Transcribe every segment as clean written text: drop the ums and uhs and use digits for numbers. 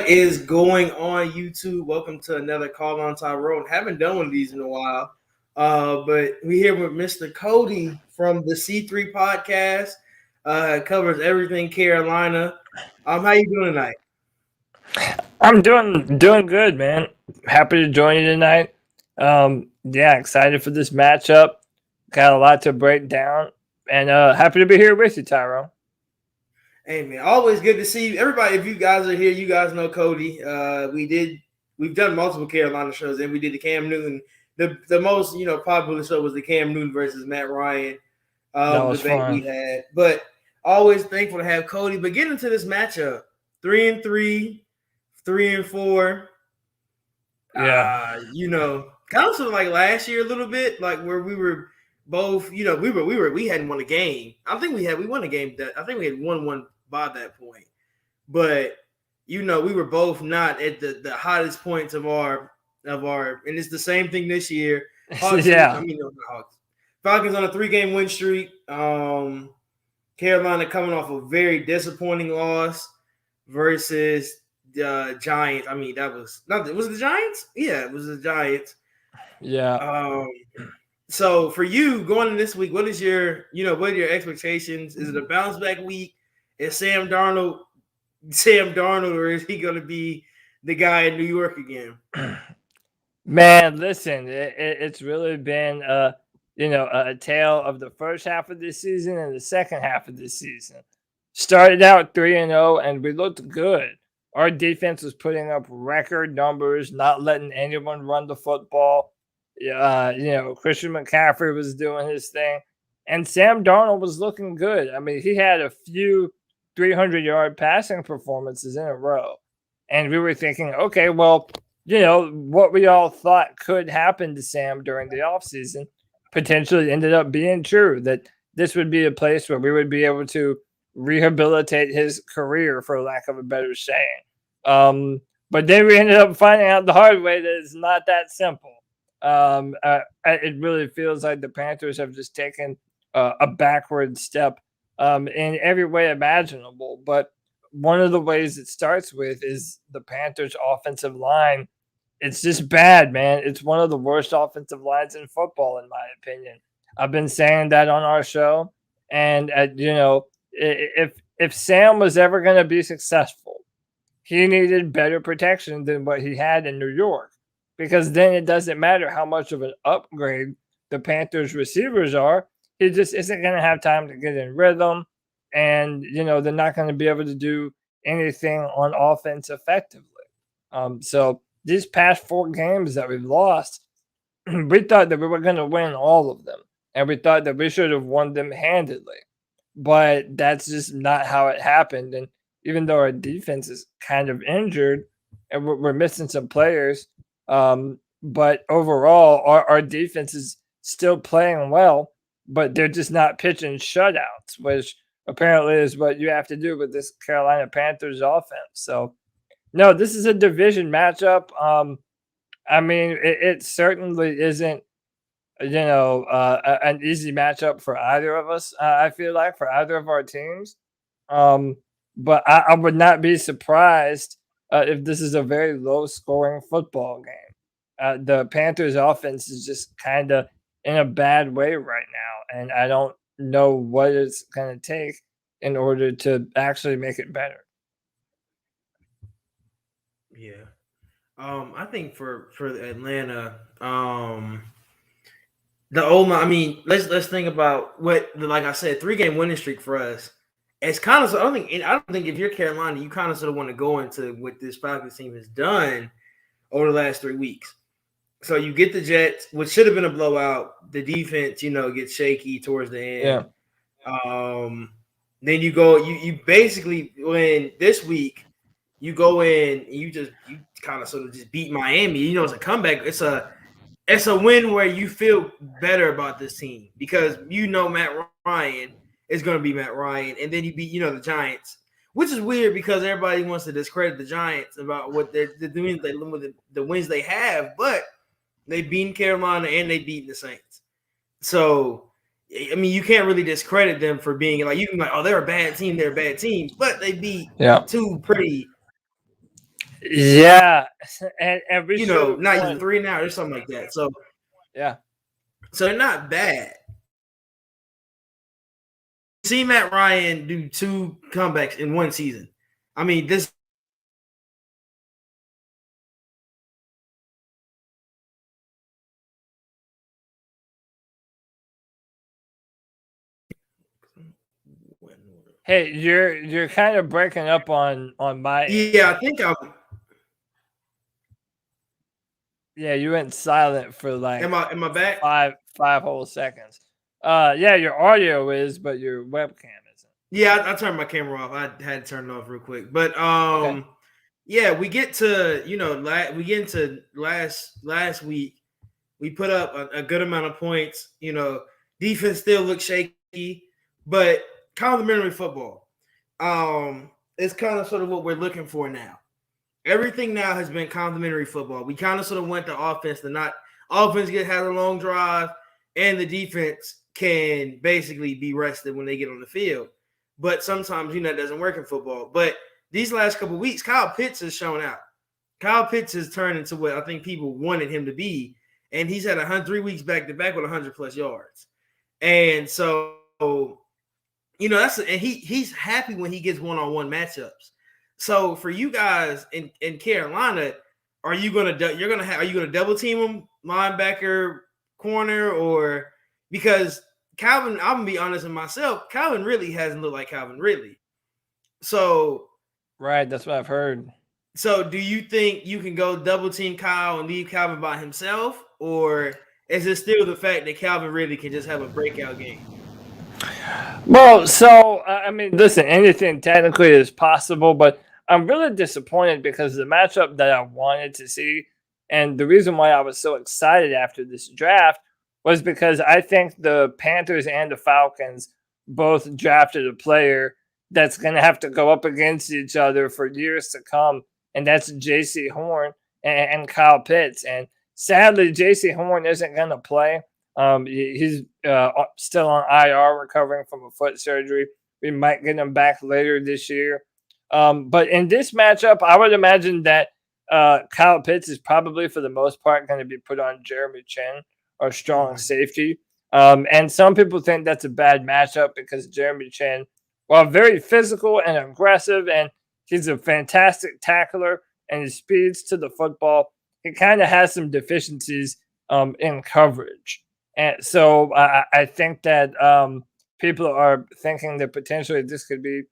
What is going on, YouTube? Welcome to another Call on Tyrone. Haven't done one of these in a while, but we're here with Mr. Cody from the C3 podcast. Covers everything Carolina. How you doing tonight? I'm doing good, man. Happy to join you tonight. Excited for this matchup. Got a lot to break down, and happy to be here with you, Tyrone. Hey man, always good to see you. Everybody, if you guys are here, you guys know Cody. We've done multiple Carolina shows, and we did the Cam Newton. The most popular show was the Cam Newton versus Matt Ryan That was debate fun. we had. But always thankful to have Cody. But get into this matchup: 3-3, 3-4. Yeah. Kind of sort of like last year a little bit, like where we were both. We hadn't won a game. I think we won a game. I think we had won one by that point, but we were both not at the hottest points of our, and it's the same thing this year. Hawks, Yeah. Falcons on a 3-game win streak. Carolina coming off a very disappointing loss versus the Giants. I mean, that was nothing. Was it the Giants? Yeah, it was the Giants. Yeah. So for you going in this week, what are your expectations? Is it a bounce back week? Is Sam Darnold, or is he going to be the guy in New York again? Man, listen, it's really been a tale of the first half of this season and the second half of this season. Started out 3-0, and we looked good. Our defense was putting up record numbers, not letting anyone run the football. Christian McCaffrey was doing his thing, and Sam Darnold was looking good. I mean, he had a few 300-yard passing performances in a row, and we were thinking, okay, well, what we all thought could happen to Sam during the offseason potentially ended up being true, that this would be a place where we would be able to rehabilitate his career, for lack of a better saying. But then we ended up finding out the hard way that it's not that simple. It really feels like the Panthers have just taken a backward step in every way imaginable. But one of the ways it starts with is the Panthers' offensive line. It's just bad, man. It's one of the worst offensive lines in football, in my opinion. I've been saying that on our show. And, if Sam was ever going to be successful, he needed better protection than what he had in New York. Because then it doesn't matter how much of an upgrade the Panthers receivers are. He just isn't going to have time to get in rhythm. And, they're not going to be able to do anything on offense effectively. So these past 4 games that we've lost, we thought that we were going to win all of them. And we thought that we should have won them handedly. But that's just not how it happened. And even though our defense is kind of injured and we're missing some players, but overall, our defense is still playing well, but they're just not pitching shutouts, which apparently is what you have to do with this Carolina Panthers offense. So, no, this is a division matchup. I mean, it certainly isn't, an easy matchup for either of us, I feel like, for either of our teams. But I would not be surprised if this is a very low-scoring football game. The Panthers' offense is just kind of in a bad way right now, and I don't know what it's going to take in order to actually make it better. Yeah. I think for Atlanta, the old. I mean, let's think about like I said, 3-game winning streak for us. It's kind of. I don't think if you're Carolina, you kind of sort of want to go into what this Falcons team has done over the last 3 weeks. So you get the Jets, which should have been a blowout. The defense, gets shaky towards the end. Yeah. Then you go. You basically win this week. You go in. You kind of sort of just beat Miami. It's a comeback. It's a win where you feel better about this team because Matt Ryan is going to be Matt Ryan, and then you beat the Giants, which is weird because everybody wants to discredit the Giants about what they're doing, the wins they have, but they beat Carolina and they beat the Saints. So, I mean, you can't really discredit them for being you can be like, oh, they're a bad team, but they beat 2 pretty Yeah, and we should have Not even won. 3 now or something like that. Yeah. So they're not bad. See Matt Ryan do 2 comebacks in 1 season. I mean, this Hey, you're kind of breaking up on my end. Yeah, I think Yeah, you went silent for like am I back? five whole seconds. Yeah, your audio is, but your webcam isn't. Yeah, I turned my camera off. I had to turn it off real quick. But Okay. yeah, we get to, we get into last week. We put up a good amount of points. Defense still looks shaky, but complimentary football. It's kind of sort of what we're looking for now. Everything now has been complimentary football. We kind of sort of went to offense to not offense has a long drive, and the defense can basically be rested when they get on the field. But sometimes it doesn't work in football. But these last couple of weeks, Kyle Pitts has shown out. Kyle Pitts has turned into what I think people wanted him to be, and he's had 3 weeks back to back with 100+ yards. And so that's and he's happy when he gets one-on-one matchups. So for you guys in Carolina, are you gonna double team him linebacker, corner, or because Calvin? I'm gonna be honest with myself. Calvin Ridley hasn't looked like Calvin Ridley. So right, that's what I've heard. So do you think you can go double team Kyle and leave Calvin by himself, or is it still the fact that Calvin Ridley can just have a breakout game? Well, so I mean, listen, anything technically is possible, but I'm really disappointed because the matchup that I wanted to see, and the reason why I was so excited after this draft was because I think the Panthers and the Falcons both drafted a player that's going to have to go up against each other for years to come, and that's J.C. Horn and Kyle Pitts. And sadly, J.C. Horn isn't going to play. He's still on IR, recovering from a foot surgery. We might get him back later this year. But in this matchup, I would imagine that Kyle Pitts is probably, for the most part, going to be put on Jeremy Chin, or strong safety. And some people think that's a bad matchup because Jeremy Chin, while very physical and aggressive, and he's a fantastic tackler, and his speeds to the football, he kind of has some deficiencies in coverage. And so I think that people are thinking that potentially this could be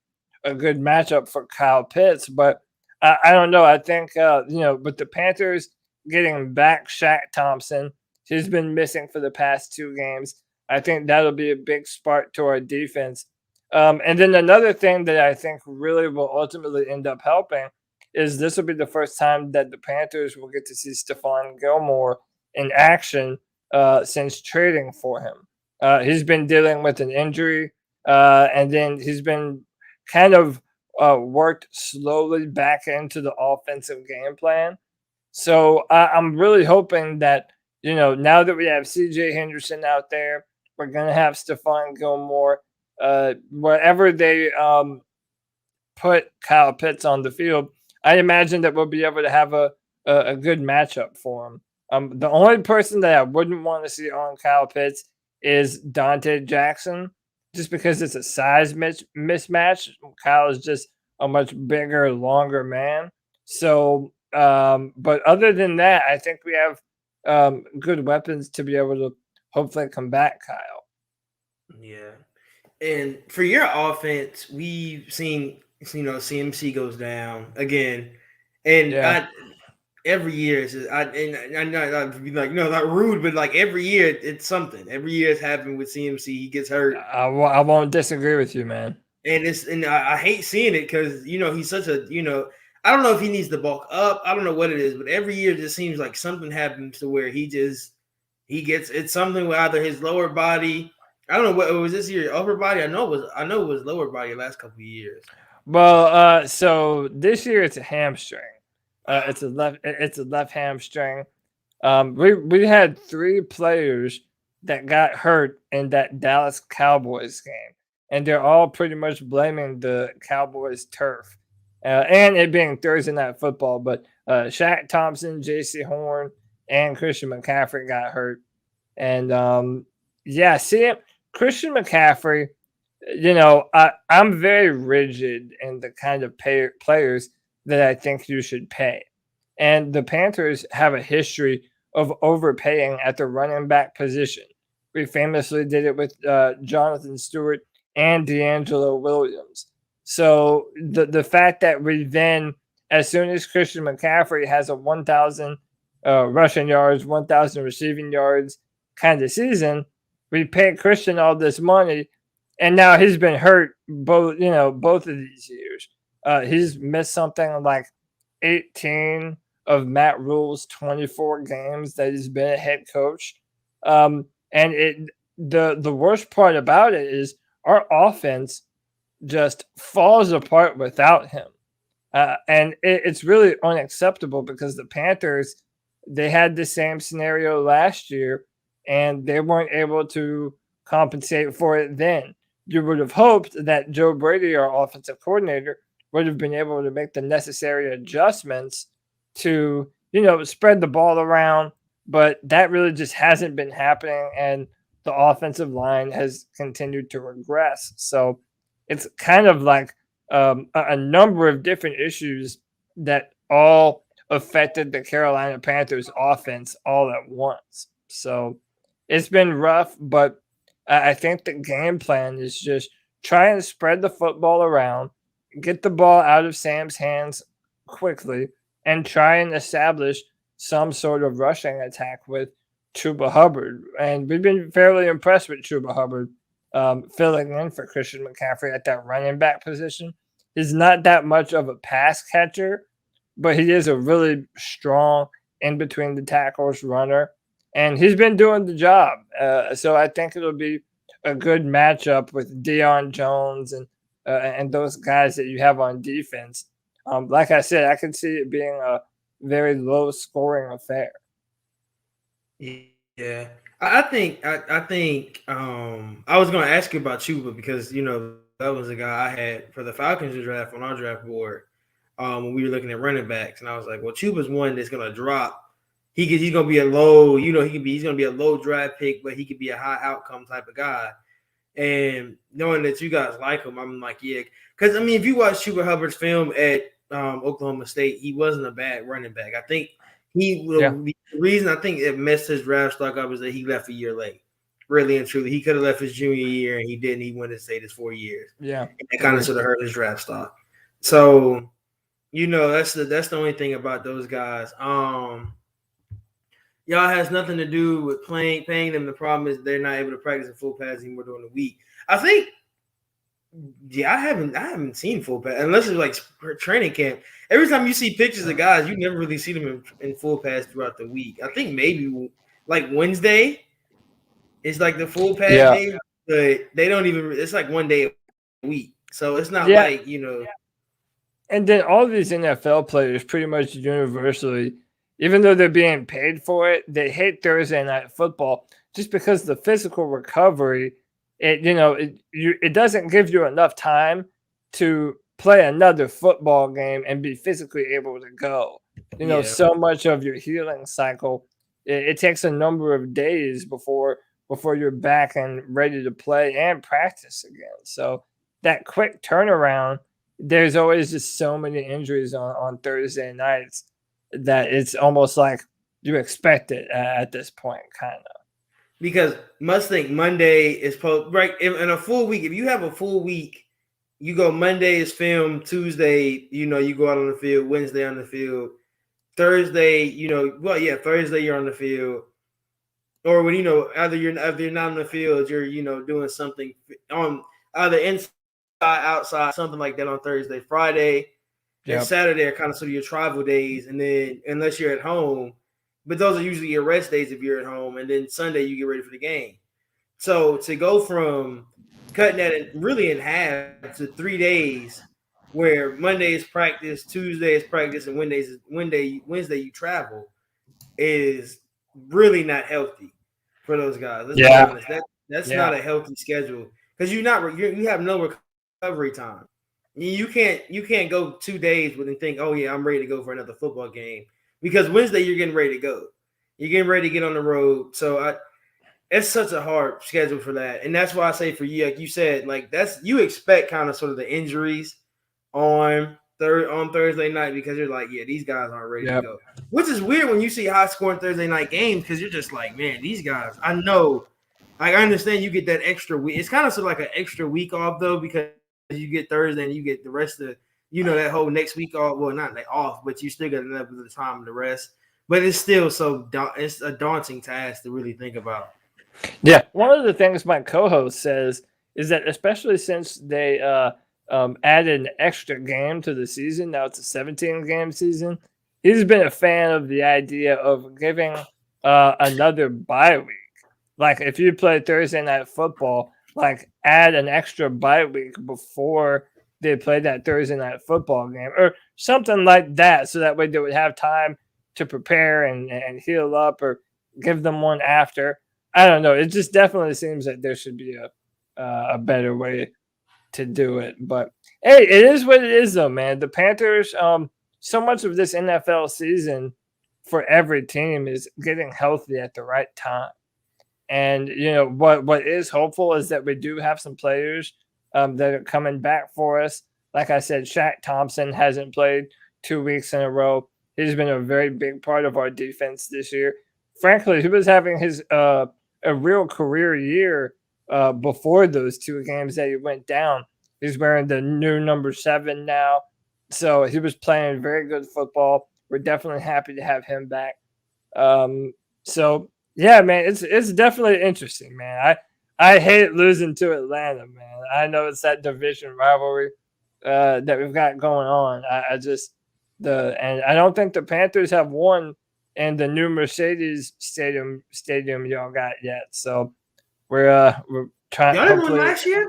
a good matchup for Kyle Pitts. But I don't know. I think, with the Panthers getting back Shaq Thompson, he's been missing for the past 2 games. I think that'll be a big spark to our defense. And then another thing that I think really will ultimately end up helping is this will be the first time that the Panthers will get to see Stephon Gilmore in action since trading for him. He's been dealing with an injury, and then he's been kind of worked slowly back into the offensive game plan. So I'm really hoping that, now that we have CJ Henderson out there, we're going to have Stephon Gilmore. Wherever they put Kyle Pitts on the field, I imagine that we'll be able to have a good matchup for him. The only person that I wouldn't want to see on Kyle Pitts is Dante Jackson, just because it's a size mismatch. Kyle is just a much bigger, longer man. So, but other than that, I think we have good weapons to be able to hopefully combat Kyle. Yeah. And for your offense, we've seen, CMC goes down again. And every year it's just, I know I'd be like, not rude, but like every year it's something. Every year it's happened with CMC. He gets hurt. I won't disagree with you, man. And I hate seeing it because he's such a I don't know if he needs to bulk up. I don't know what it is, but every year it just seems like something happens to where he gets it's something with either his lower body. I don't know what was this year, upper body. I know it was lower body the last couple of years. Well, so this year it's a hamstring. It's a left hamstring. We had 3 players that got hurt in that Dallas Cowboys game, and they're all pretty much blaming the Cowboys turf. and it being Thursday night football. But Shaq Thompson, J.C. Horn, and Christian McCaffrey got hurt. And see, Christian McCaffrey, I'm very rigid in the kind of players that I think you should pay. And the Panthers have a history of overpaying at the running back position. We famously did it with Jonathan Stewart and D'Angelo Williams. So the fact that we then, as soon as Christian McCaffrey has a 1,000 rushing yards, 1,000 receiving yards kind of season, we pay Christian all this money, and now he's been hurt both of these years. He's missed something like 18 of Matt Rule's 24 games that he's been a head coach. And the worst part about it is our offense just falls apart without him. And it's really unacceptable because the Panthers, they had the same scenario last year and they weren't able to compensate for it then. You would have hoped that Joe Brady, our offensive coordinator, would have been able to make the necessary adjustments to, spread the ball around, but that really just hasn't been happening, and the offensive line has continued to regress. So it's kind of like a number of different issues that all affected the Carolina Panthers offense all at once. So it's been rough, but I think the game plan is just try and spread the football around, get the ball out of Sam's hands quickly, and try and establish some sort of rushing attack with Chuba Hubbard. And we've been fairly impressed with Chuba Hubbard filling in for Christian McCaffrey at that running back position. He's not that much of a pass catcher, but he is a really strong in between the tackles runner. And he's been doing the job. So I think it'll be a good matchup with Deion Jones and those guys that you have on defense. Like I said, I can see it being a very low-scoring affair. Yeah, I think I was going to ask you about Chuba because that was a guy I had for the Falcons draft on our draft board when we were looking at running backs, and I was like, well, Chuba's one that's going to drop. He's going to be a low, he's going to be a low draft pick, but he could be a high outcome type of guy. And knowing that you guys like him, I'm like, yeah, because if you watch Chuba Hubbard's film at Oklahoma State, he wasn't a bad running back. I think the reason I think it messed his draft stock up is that he left a year late. Really and truly, he could have left his junior year and he didn't. He went and stayed his 4 years. Yeah, and it kind of sort of hurt his draft stock. So, that's the only thing about those guys. Y'all has nothing to do with paying them. The problem is they're not able to practice in full pads anymore during the week. I think. Yeah, I haven't seen full pads unless it's like training camp. Every time you see pictures of guys, you never really see them in full pads throughout the week. I think maybe like Wednesday is like the full pad day, but they don't even. It's like one day a week, so it's not like. And then all these NFL players pretty much universally, even though they're being paid for it, they hate Thursday night football just because the physical recovery. It doesn't give you enough time to play another football game and be physically able to go. So much of your healing cycle, it takes a number of days before you're back and ready to play and practice again. So that quick turnaround, there's always just so many injuries on Thursday nights that it's almost like you expect it at this point, kind of. Because must think Monday is right in a full week. If you have a full week, you go Monday is film, Tuesday, you go out on the field, Wednesday on the field, Thursday, Thursday you're on the field, or when either you're not on the field, you're doing something on either inside, outside, something like that on Thursday, Friday, and Saturday are kind of sort of your travel days, and then unless you're at home. But those are usually your rest days if you're at home, and then Sunday you get ready for the game. So to go from cutting that really in half to 3 days, where Monday is practice, Tuesday is practice, and Wednesday you travel, is really not healthy for those guys. Let's be honest. That's not a healthy schedule because you have no recovery time. You can't go 2 days with and think, oh yeah, I'm ready to go for another football game, because Wednesday you're getting ready to go. You're getting ready to get on the road. So it's such a hard schedule for that, and that's why I say for you, like you said, like that's you expect kind of sort of the injuries on Thursday night, because you're like, yeah, these guys aren't ready to go. Which is weird when you see high scoring Thursday night games, because you're just like, man, these guys. I know, like, I understand you get that extra week. It's kind of sort of like an extra week off though, because you get Thursday and you get the rest of that whole next week off. Well, not like off, but you still got enough of the time to rest. But it's still it's a daunting task to really think about. Yeah, one of the things my co-host says is that especially since they added an extra game to the season, now it's a 17-game season. He's been a fan of the idea of giving another bye week. Like if you play Thursday night football, like add an extra bye week before they play that Thursday night football game or something like that, so that way they would have time to prepare and heal up, or give them one after. I don't know. It just definitely seems that there should be a better way to do it. But hey, it is what it is, though, man. The Panthers, so much of this NFL season for every team is getting healthy at the right time. And what is hopeful is that we do have some players that are coming back for us. Like I said, Shaq Thompson hasn't played 2 weeks in a row. He's been a very big part of our defense this year. Frankly, he was having his a real career year before those 2 games that he went down. He's wearing the new number 7 now, so he was playing very good football. We're definitely happy to have him back. So yeah, man, it's definitely interesting, man. I hate losing to Atlanta, man. I know it's that division rivalry that we've got going on. And I don't think the Panthers have won in the new Mercedes stadium y'all got yet. So we're trying. Y'all didn't win last year?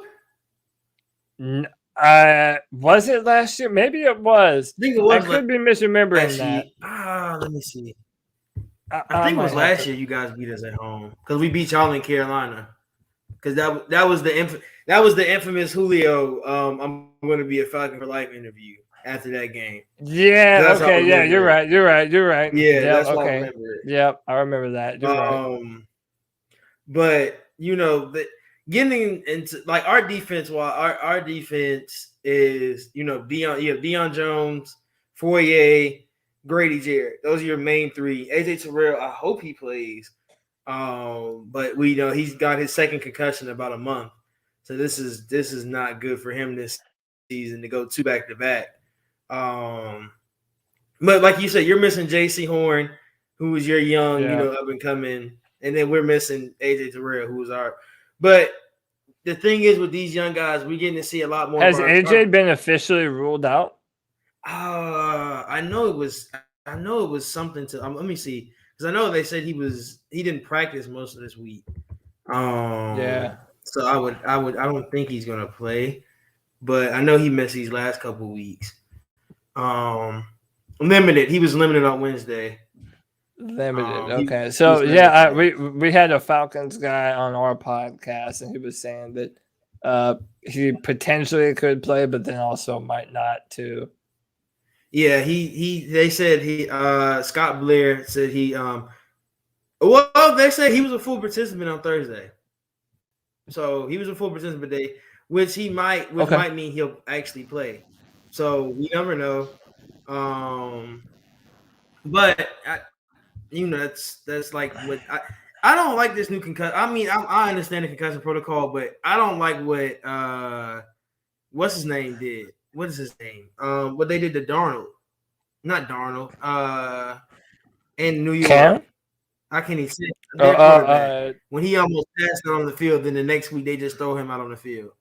Was it last year? Maybe it was. I think it was. I could be misremembering that. Let me see. I think it was last year you guys beat us at home, because we beat y'all in Carolina. Because that was the infamous Julio. I'm going to be a Falcon for life interview after that game. Yeah. Okay. Yeah. You're right. Yeah. That's why I remember it. Yep. I remember that. You're right. But getting into like our defense, while our defense is Deion Jones, Foyer, Grady Jarrett. Those are your main 3. AJ Terrell, I hope he plays. But we know he's got his second concussion in about a month. So this is not good for him this season to go 2 back-to-back. But like you said, you're missing J.C. Horn, who was your young, up and coming, and then we're missing AJ Terrell, who was our. But the thing is, with these young guys, we're getting to see a lot more. Has AJ been officially ruled out? I know it was something to. Let me see, because I know they said he didn't practice most of this week. Yeah. So I don't think he's gonna play, but I know he missed these last couple weeks. Limited. He was limited on Wednesday. Limited. Okay. So yeah, we had a Falcons guy on our podcast, and he was saying that he potentially could play, but then also might not too. Yeah, they said Scott Blair said they said he was a full participant on Thursday. So he was a full participant today, which might mean he'll actually play. So we never know. But that's like what I don't like this new concussion. I mean, I understand the concussion protocol, but I don't like what what's his name did. What is his name? What they did to Darnold. Not Darnold. In New York. Cam? I can't even say when he almost passed out on the field, then the next week they just throw him out on the field.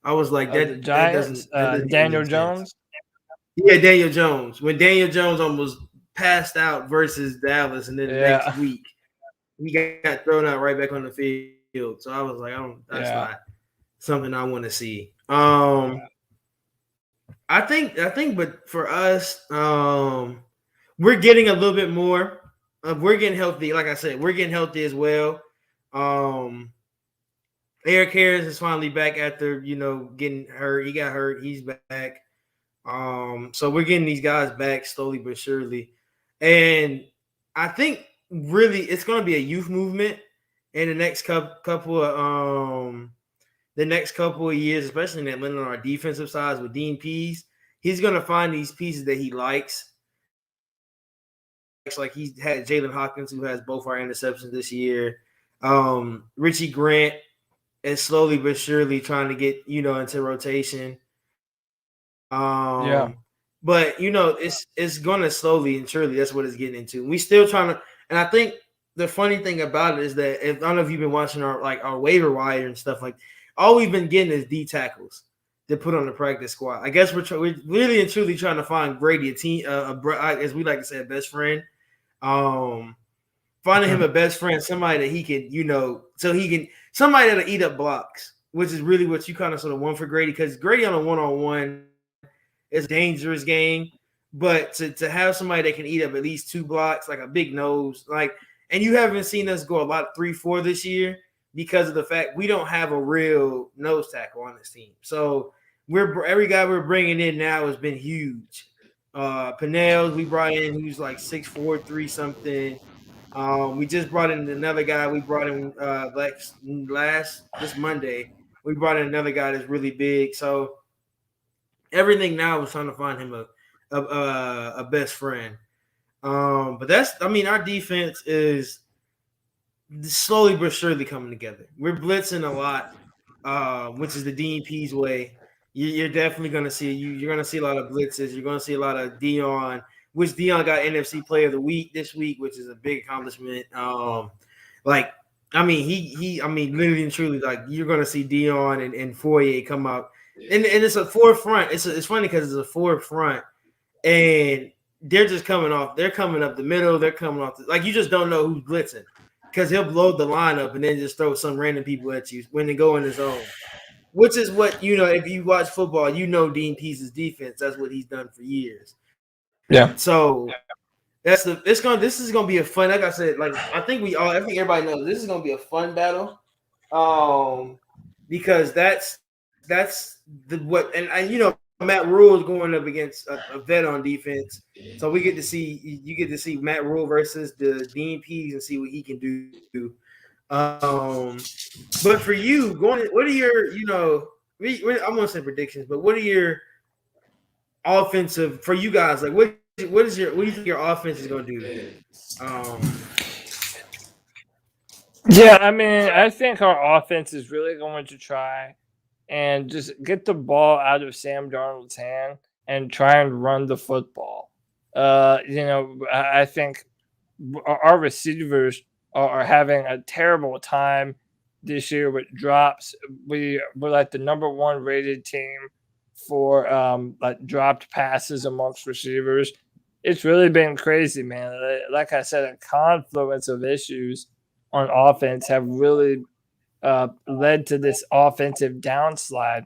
I was like, that doesn't Daniel Jones? Yeah, Daniel Jones. When Daniel Jones almost passed out versus Dallas, and then the next week he got thrown out right back on the field. So I was like, that's not something I want to see. I think, but for us, we're getting a little bit more. We're getting healthy. Like I said, we're getting healthy as well. Eric Harris is finally back after getting hurt. He got hurt. He's back. So we're getting these guys back slowly but surely, and I think really it's going to be a youth movement in the next couple of years, especially in Atlanta on our defensive sides with Dean Pease. He's going to find these pieces that he likes. Like he had Jalen Hawkins, who has both our interceptions this year. Richie Grant is slowly but surely trying to get into rotation. Yeah. But it's gonna slowly and surely. That's what it's getting into. We still trying to, and I think the funny thing about it is that I don't know if you've been watching our waiver wire and stuff like. All we've been getting is D tackles to put on the practice squad. I guess we're really and truly trying to find Grady a team, as we like to say, a best friend. Finding him a best friend, somebody that he can, somebody that'll eat up blocks, which is really what you kind of sort of want for Grady, because Grady on a one-on-one is a dangerous game, but to have somebody that can eat up at least 2 blocks, like a big nose, and you haven't seen us go a lot 3-4 this year because of the fact we don't have a real nose tackle on this team. So every guy we're bringing in now has been huge. Pinnell, we brought in who's like 6'4", 3 something. We just brought in another guy. We brought in this Monday. We brought in another guy that's really big. So everything now is trying to find him a best friend. But our defense is slowly but surely coming together. We're blitzing a lot, which is the Dean Pease way. You're definitely going to see you're going to see a lot of blitzes. You're going to see a lot of Dion, which Dion got NFC Player of the Week this week, which is a big accomplishment. Literally and truly, you're going to see Dion and Foyer come out, and it's a forefront. It's funny because it's a forefront, and they're just coming off. They're coming up the middle. They're coming off. You just don't know who's blitzing because he'll blow the lineup and then just throw some random people at you when they go in his zone. Which is what, if you watch football, Dean Pease's defense. That's what he's done for years. Yeah. So this is gonna be a fun. Like I said, I think everybody knows this is gonna be a fun battle. Because that's Matt Rule is going up against a vet on defense. So you get to see Matt Rule versus the Dean Pease and see what he can do. But for you, what are your, I'm gonna say predictions, but what are your offensive for you guys? What do you think your offense is gonna do? Yeah, I think our offense is really going to try and just get the ball out of Sam Darnold's hand and try and run the football. I think our receivers are having a terrible time this year with drops. We're like the number 1 rated team for dropped passes amongst receivers. It's really been crazy, man. Like I said, a confluence of issues on offense have really led to this offensive downslide.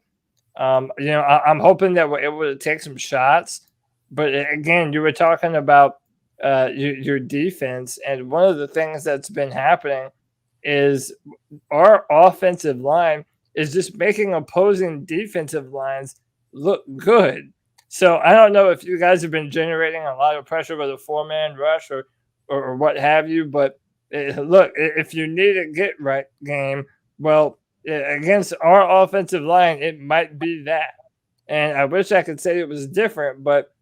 I'm hoping that we're able to take some shots, but again, you were talking about your defense, and one of the things that's been happening is our offensive line is just making opposing defensive lines look good. So I don't know if you guys have been generating a lot of pressure with a 4-man rush or what have you, but look, if you need a get right game, well, against our offensive line, it might be that. And I wish I could say it was different, but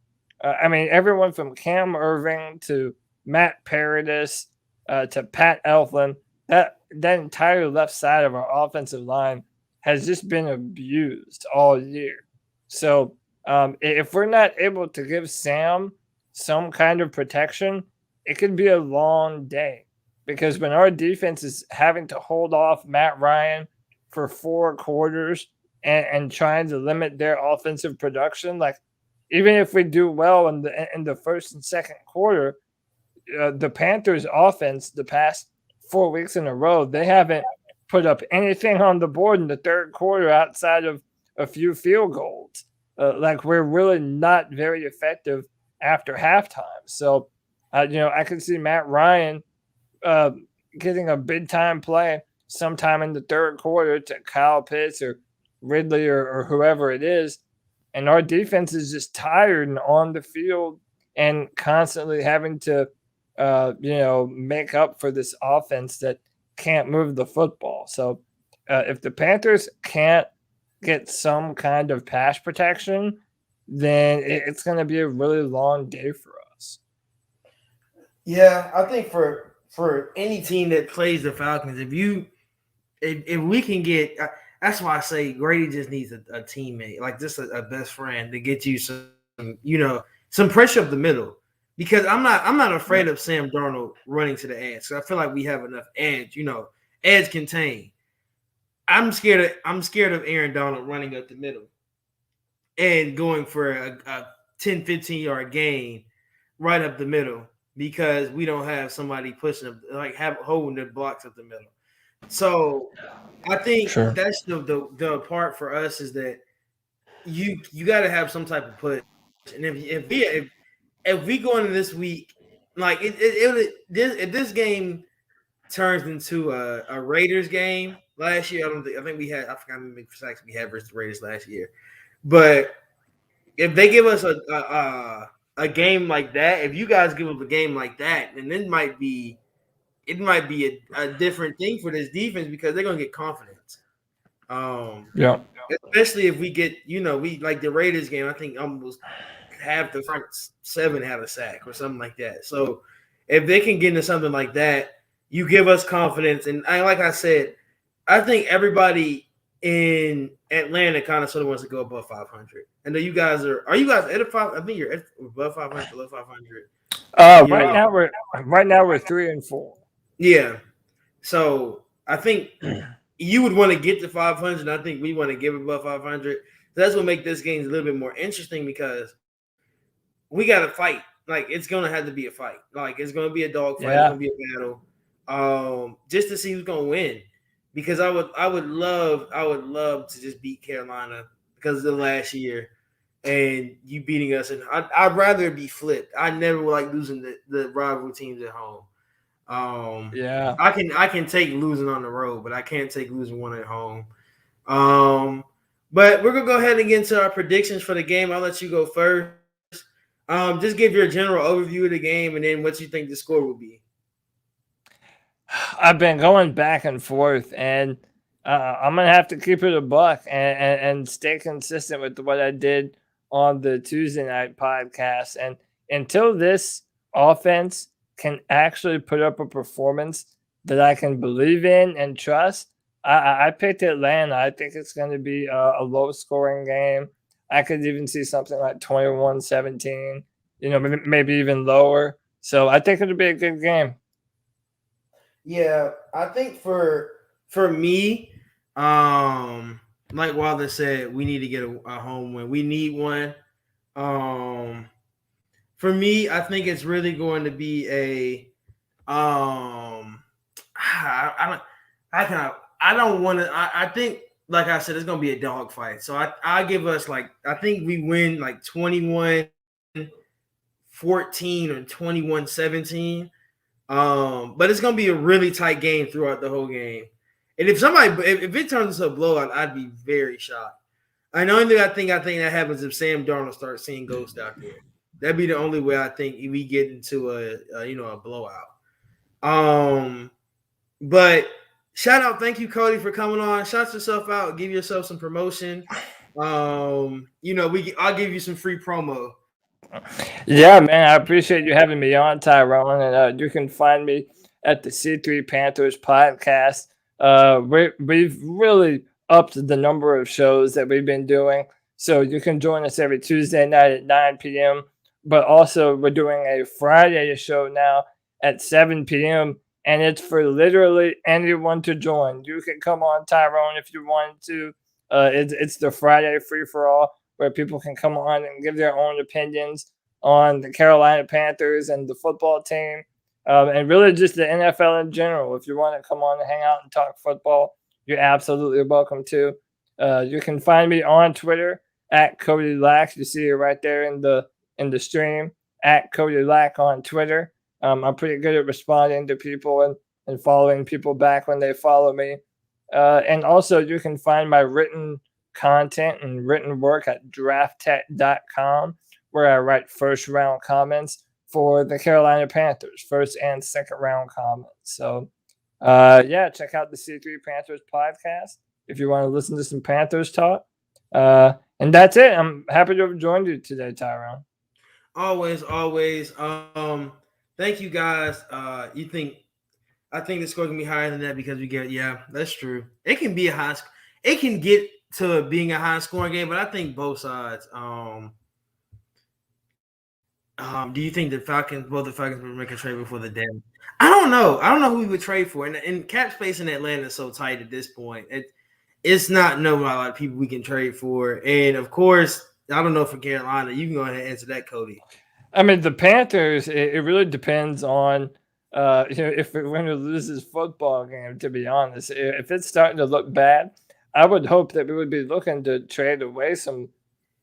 everyone from Cam Irving to Matt Paradis to Pat Elflin, that entire left side of our offensive line has just been abused all year. So if we're not able to give Sam some kind of protection, it could be a long day. Because when our defense is having to hold off Matt Ryan for 4 quarters and trying to limit their offensive production, even if we do well in the first and second quarter, the Panthers' offense the past 4 weeks in a row, they haven't put up anything on the board in the third quarter outside of a few field goals. We're really not very effective after halftime. So, I can see Matt Ryan getting a big time play, sometime in the third quarter to Kyle Pitts or Ridley or whoever it is. And our defense is just tired and on the field and constantly having to, make up for this offense that can't move the football. So if the Panthers can't get some kind of pass protection, then it's going to be a really long day for us. Yeah, I think for any team that plays the Falcons, if we can get, that's why I say Grady just needs a teammate, like just a best friend to get you some pressure up the middle. Because I'm not afraid of Sam Darnold running to the edge. So I feel like we have enough edge, edge contain. I'm scared of Aaron Donald running up the middle and going for a 10, 15-yard gain right up the middle because we don't have somebody pushing them, like holding the blocks up the middle. So I think that's the part for us is that you got to have some type of push. And if we go into this week, like if this game turns into a Raiders game last year, I think we had, I forgot how many sacks we had versus the Raiders last year. But if they give us a game like that, if you guys give up a game like that, then it might be a different thing for this defense because they're gonna get confidence. Especially if we get, we like the Raiders game. I think almost half the front seven had a sack or something like that. So if they can get into something like that, you give us confidence. And like I said, I think everybody in Atlanta kind of sort of wants to go above 500. And then you guys are you guys at 5? I think you're above 500, below 500. Right now we're 3-4. Yeah. So I think you would want to get to 500. And I think we want to give above 500. So that's what make this game a little bit more interesting because we got to fight. Like it's gonna have to be a fight. Like it's gonna be a dog fight. It's gonna be a battle. Just to see who's gonna win. Because I would love to just beat Carolina because of the last year and you beating us. And I'd rather it be flipped. I never like losing the rival teams at home. I can take losing on the road, but I can't take losing one at home. But we're gonna go ahead and get into our predictions for the game. I'll let you go first. Just give your general overview of the game and then what you think the score will be. I've been going back and forth, and I'm gonna have to keep it a buck and stay consistent with what I did on the Tuesday night podcast. And until this offense can actually put up a performance that I can believe in and trust, I picked Atlanta. I think it's going to be a low-scoring game. I could even see something like 21-17, maybe even lower. So I think it'll be a good game. Yeah, I think for me, like Wilder said, we need to get a home win. We need one. For me, I think it's really going to be I think, like I said, it's going to be a dogfight. So I give us I think we win 21-14 or 21-17. But it's going to be a really tight game throughout the whole game. And if it turns into a blowout, I'd be very shocked. And the only thing I think that happens if Sam Darnold starts seeing ghosts out there. That'd be the only way I think we get into a blowout. But shout out, thank you, Cody, for coming on. Shout yourself out, give yourself some promotion. I'll give you some free promo. Yeah, man, I appreciate you having me on, Tyrone, and you can find me at the C3 Panthers podcast. We've really upped the number of shows that we've been doing, so you can join us every Tuesday night at 9 p.m., but also we're doing a Friday show now at 7 p.m., and it's for literally anyone to join. You can come on, Tyrone, if you want to. It's the Friday free-for-all, where people can come on and give their own opinions on the Carolina Panthers and the football team, and really just the NFL in general. If you want to come on and hang out and talk football, you're absolutely welcome to. You can find me on Twitter at Cody Lack. You see it right there in the stream, at Cody Lack on Twitter. I'm pretty good at responding to people, and and following people back when they follow me. And also, you can find my written content and written work at drafttech.com, where I write first round comments for the Carolina Panthers, first and second round comments. So, yeah, check out the C3 Panthers podcast if you want to listen to some Panthers talk. And that's it. I'm happy to have joined you today, Tyrone. Always, always. Thank you guys. I think the score can be higher than that because we get, yeah, that's true. It can be it can get to being a high scoring game, but I think both sides. Do you think both the Falcons would make a trade before the deadline? I don't know. I don't know who we would trade for. And cap space in Atlanta is so tight at this point. It's not known by a lot of people we can trade for. And of course, I don't know for Carolina. You can go ahead and answer that, Cody. I mean, the Panthers, it really depends on if we're going to lose this football game, to be honest. If it's starting to look bad, I would hope that we would be looking to trade away some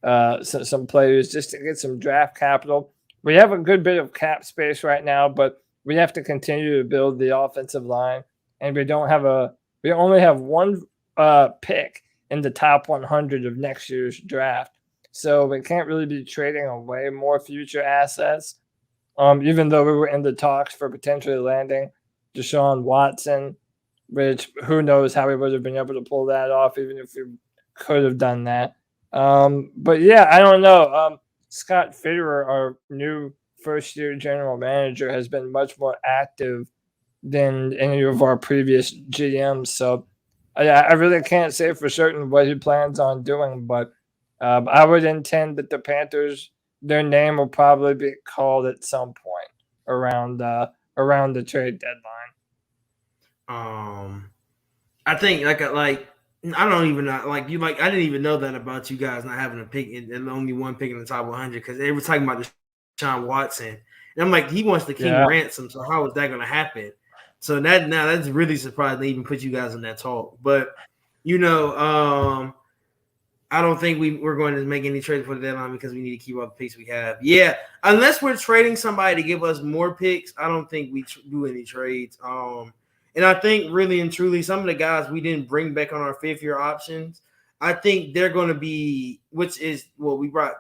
players just to get some draft capital. We have a good bit of cap space right now, but we have to continue to build the offensive line, and we only have one pick in the top 100 of next year's draft. So we can't really be trading away more future assets. Even though we were in the talks for potentially landing Deshaun Watson, which who knows how we would have been able to pull that off, even if we could have done that. But yeah, I don't know. Scott Fitterer, our new first-year general manager, has been much more active than any of our previous GMs. So I really can't say for certain what he plans on doing, but I would intend that the Panthers, their name will probably be called at some point around the trade deadline. I think I don't even know. I didn't even know that about you guys not having a pick and only one pick in the top 100 because they were talking about Deshaun Watson, and I'm like, he wants the king ransom. So how is that going to happen? So that's really surprising they even put you guys in that talk. But I don't think we're going to make any trades for the deadline because we need to keep all the picks we have. Yeah, unless we're trading somebody to give us more picks, I don't think we do any trades. And I think really and truly, some of the guys we didn't bring back on our fifth-year options, I think they're going to be, which is we brought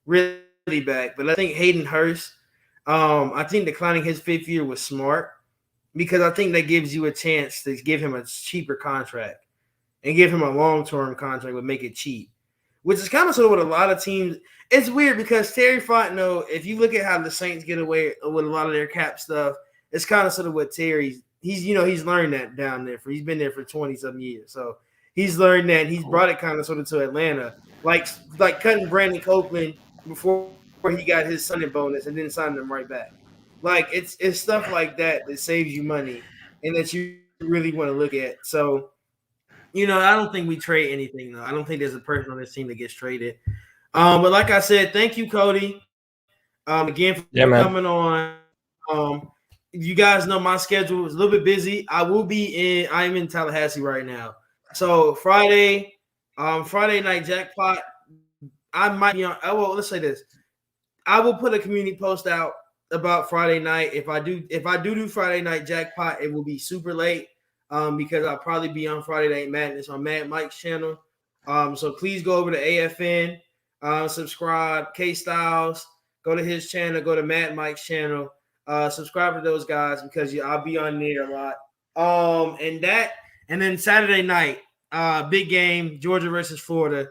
really back. But I think Hayden Hurst, I think declining his fifth year was smart because I think that gives you a chance to give him a cheaper contract. And give him a long-term contract would make it cheap, which is kind of sort of what a lot of teams – it's weird because Terry Fontenot, if you look at how the Saints get away with a lot of their cap stuff, it's kind of sort of what Terry's – he's learned that down there. He's been there for 20-some years. So he's learned that. He's brought it kind of sort of to Atlanta, like cutting Brandon Copeland before he got his signing bonus and then signing him right back. Like it's stuff like that saves you money and that you really want to look at. So – I don't think we trade anything, though. I don't think there's a person on this team that gets traded. But like I said, thank you, Cody, again for coming on. You guys know my schedule is a little bit busy. I'm in Tallahassee right now. So Friday night jackpot, I might be on. Well, let's say this. I will put a community post out about Friday night. If I do Friday night jackpot, it will be super late. Because I'll probably be on Friday Night Madness on Mad Mike's channel. So please go over to AFN, subscribe. K Styles, go to his channel, go to Mad Mike's channel, subscribe to those guys because I'll be on there a lot. And then Saturday night, big game, Georgia versus Florida.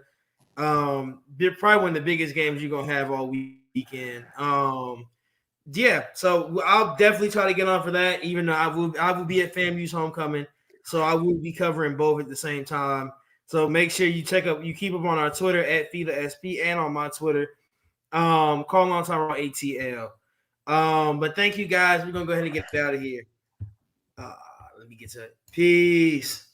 They're probably one of the biggest games you're gonna have all weekend. Yeah, so I'll definitely try to get on for that, even though I will be at FAMU's homecoming, so I will be covering both at the same time. So make sure you keep up on our Twitter at FILA SP and on my Twitter. Call on Tyrone ATL. But thank you guys. We're gonna go ahead and get out of here. Let me get to it. Peace.